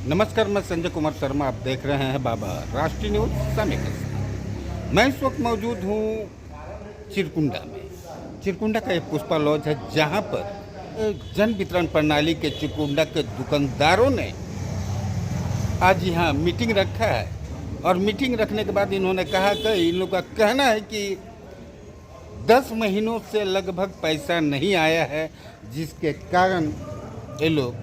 नमस्कार, मैं संजय कुमार शर्मा। आप देख रहे हैं बाबा राष्ट्रीय न्यूज समेत। मैं इस वक्त मौजूद हूँ चिरकुंडा में। चिरकुंडा का एक पुष्पा लॉज है, जहाँ पर जन वितरण प्रणाली के चिरकुंडा के दुकानदारों ने आज यहाँ मीटिंग रखा है। और मीटिंग रखने के बाद इन्होंने कहा कि इन लोग का कहना है कि 10 महीनों से लगभग पैसा नहीं आया है, जिसके कारण ये लोग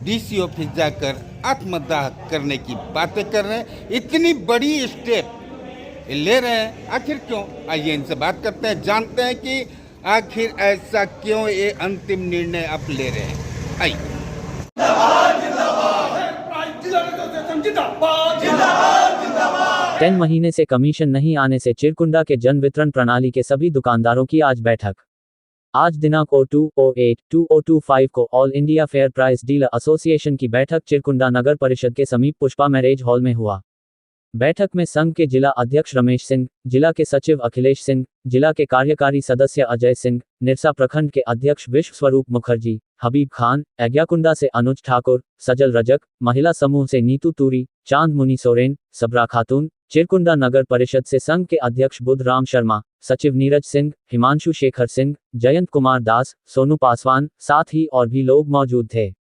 डीसी ऑफिस जाकर आत्मदाह करने की बातें कर रहे हैं। इतनी बड़ी स्टेप ले रहे हैं, आखिर क्यों? आइए इनसे बात करते हैं, जानते हैं कि आखिर ऐसा क्यों ये अंतिम निर्णय आप ले रहे हैं। आइए। 10 महीने से कमीशन नहीं आने से चिरकुंडा के जन वितरण प्रणाली के सभी दुकानदारों की आज बैठक। आज दिनांक 02/08/2025 को all India fair price dealer association की बैठक चिरकुंडा नगर परिषद के समीप पुष्पा मैरेज हॉल में हुआ। बैठक में संघ के जिला अध्यक्ष रमेश सिंह, जिला के सचिव अखिलेश सिंह, जिला के कार्यकारी सदस्य अजय सिंह, निरसा प्रखंड के अध्यक्ष विश्व स्वरूप मुखर्जी, हबीब खान, एग्याकुंडा से अनुज ठाकुर, सजल रजक, महिला समूह से नीतू तूरी, चांद मुनी सोरेन, सबरा खातून, चिरकुंडा नगर परिषद से संघ के अध्यक्ष बुध राम शर्मा, सचिव नीरज सिंह, हिमांशु शेखर सिंह, जयंत कुमार दास, सोनू पासवान, साथ ही और भी लोग मौजूद थे।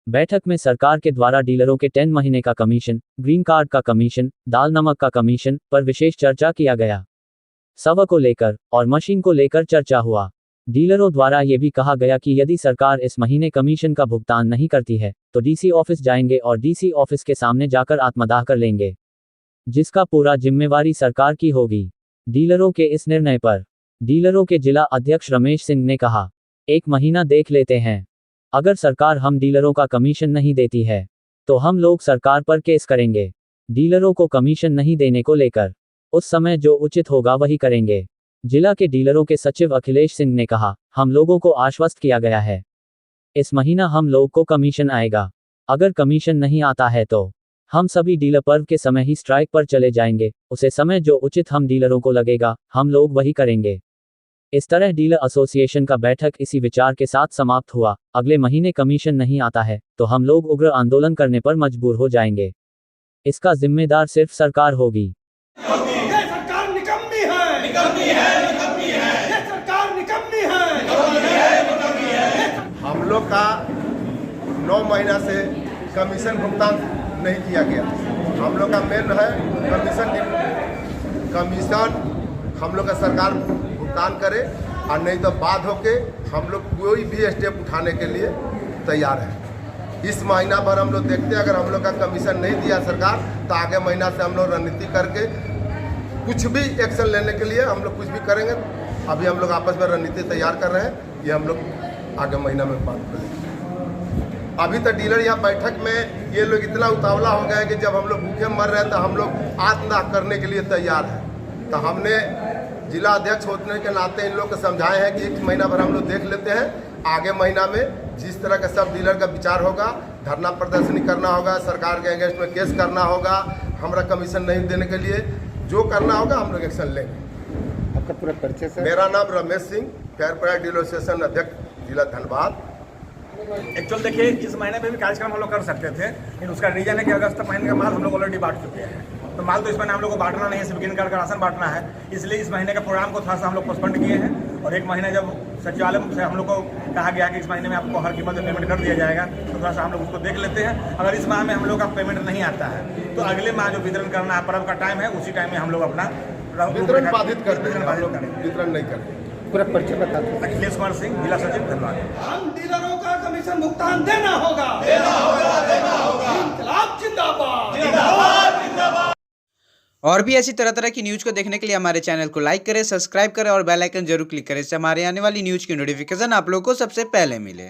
बैठक में सरकार के द्वारा डीलरों के 10 महीने का कमीशन, ग्रीन कार्ड का कमीशन, दाल नमक का कमीशन पर विशेष चर्चा किया गया। सवा को लेकर और मशीन को लेकर चर्चा हुआ। डीलरों द्वारा ये भी कहा गया कि यदि सरकार इस महीने कमीशन का भुगतान नहीं करती है तो डीसी ऑफिस जाएंगे और डीसी ऑफिस के सामने जाकर आत्मदाह कर लेंगे, जिसका पूरा जिम्मेवारी सरकार की होगी। डीलरों के इस निर्णय पर डीलरों के जिला अध्यक्ष रमेश सिंह ने कहा, 1 महीना देख लेते हैं, अगर सरकार हम डीलरों का कमीशन नहीं देती है तो हम लोग सरकार पर केस करेंगे। डीलरों को कमीशन नहीं देने को लेकर उस समय जो उचित होगा वही करेंगे। जिला के डीलरों के सचिव अखिलेश सिंह ने कहा, हम लोगों को आश्वस्त किया गया है, इस महीना हम लोग को कमीशन आएगा। अगर कमीशन नहीं आता है तो हम सभी डीलर पर्व के समय ही स्ट्राइक पर चले जाएंगे। उसे समय जो उचित हम डीलरों को लगेगा हम लोग वही करेंगे। इस तरह डीलर एसोसिएशन का बैठक इसी विचार के साथ समाप्त हुआ। अगले महीने कमीशन नहीं आता है तो हम लोग उग्र आंदोलन करने पर मजबूर हो जाएंगे। इसका जिम्मेदार सिर्फ सरकार होगी। ये सरकार निकम्मी है, निकम्मी है, निकम्मी है। ये सरकार निकम्मी है, निकम्मी है। हम लोग का 9 महीना से कमीशन भुगतान नहीं किया गया। हम लोग का मेन है कमीशन हम लोग का सरकार भुगतान करे, और नहीं तो बाद होके हम लोग कोई भी स्टेप उठाने के लिए तैयार है। इस महीना भर हम लोग देखते हैं, अगर हम लोग का कमीशन नहीं दिया सरकार तो आगे महीना से हम लोग रणनीति करके कुछ भी एक्शन लेने के लिए हम लोग कुछ भी करेंगे। अभी हम लोग आपस में रणनीति तैयार कर रहे हैं, ये हम लोग आगे महीना में बात करेंगे। अभी तक डीलर यहाँ बैठक में ये लोग इतना उतावला हो गए कि जब हम लोग भूखे मर रहे हैं तो हम लोग आत्मदाह करने के लिए तैयार हैं। तो हमने जिला अध्यक्ष होने के नाते इन लोग को समझाए हैं कि 1 महीना भर हम लोग देख लेते हैं, आगे महीना में जिस तरह का सब डीलर का विचार होगा, धरना प्रदर्शनी करना होगा, सरकार के अगेंस्ट में केस करना होगा, हमारा कमीशन नहीं देने के लिए जो करना होगा हम लोग एक्शन लेंगे। आपका पूरा परिचय सर? मेरा नाम Ramesh Singh, fair price dealer association अध्यक्ष जिला धनबाद। एक्चुअल देखिए, इस महीने में भी कार्यक्रम हम लोग कर सकते थे, लेकिन उसका रीजन है कि अगस्त महीने का माल हम लोग ऑलरेडी बांट चुके हैं। तो माल तो इस महीने हम लोग को बांटना नहीं है, सिर्फ ग्रीन कार्ड का राशन बांटना है। इसलिए इस महीने का प्रोग्राम को थोड़ा सा हम लोग पोस्टपोन किए हैं। और 1 महीना जब सचिवालय से हम लोग को कहा गया कि इस महीने में आपको हर कीमत में पेमेंट कर दिया जाएगा, तो थोड़ा सा हम लोग उसको देख लेते हैं। अगर इस माह में हम लोग का पेमेंट नहीं आता है तो अगले माह जो वितरण करना है, पर्व का टाइम है, उसी टाइम में हम लोग अपना वितरण बाधित कर देंगे, वितरण नहीं करेंगे। पूरा परिचय बता दो। अखिलेश कुमार सिंह, जिला सचिव धनबाद। हम डीलरों का कमीशन भुगतान देना होगा, देना होगा, देना होगा। इनकलाब जिंदाबाद, जिंदाबाद, जिंदाबाद। और भी ऐसी तरह तरह की न्यूज़ को देखने के लिए हमारे चैनल को लाइक करें, सब्सक्राइब करें और बेल आइकन जरूर क्लिक करें, इससे हमारे आने वाली न्यूज़ की नोटिफिकेशन आप लोगों को सबसे पहले मिले।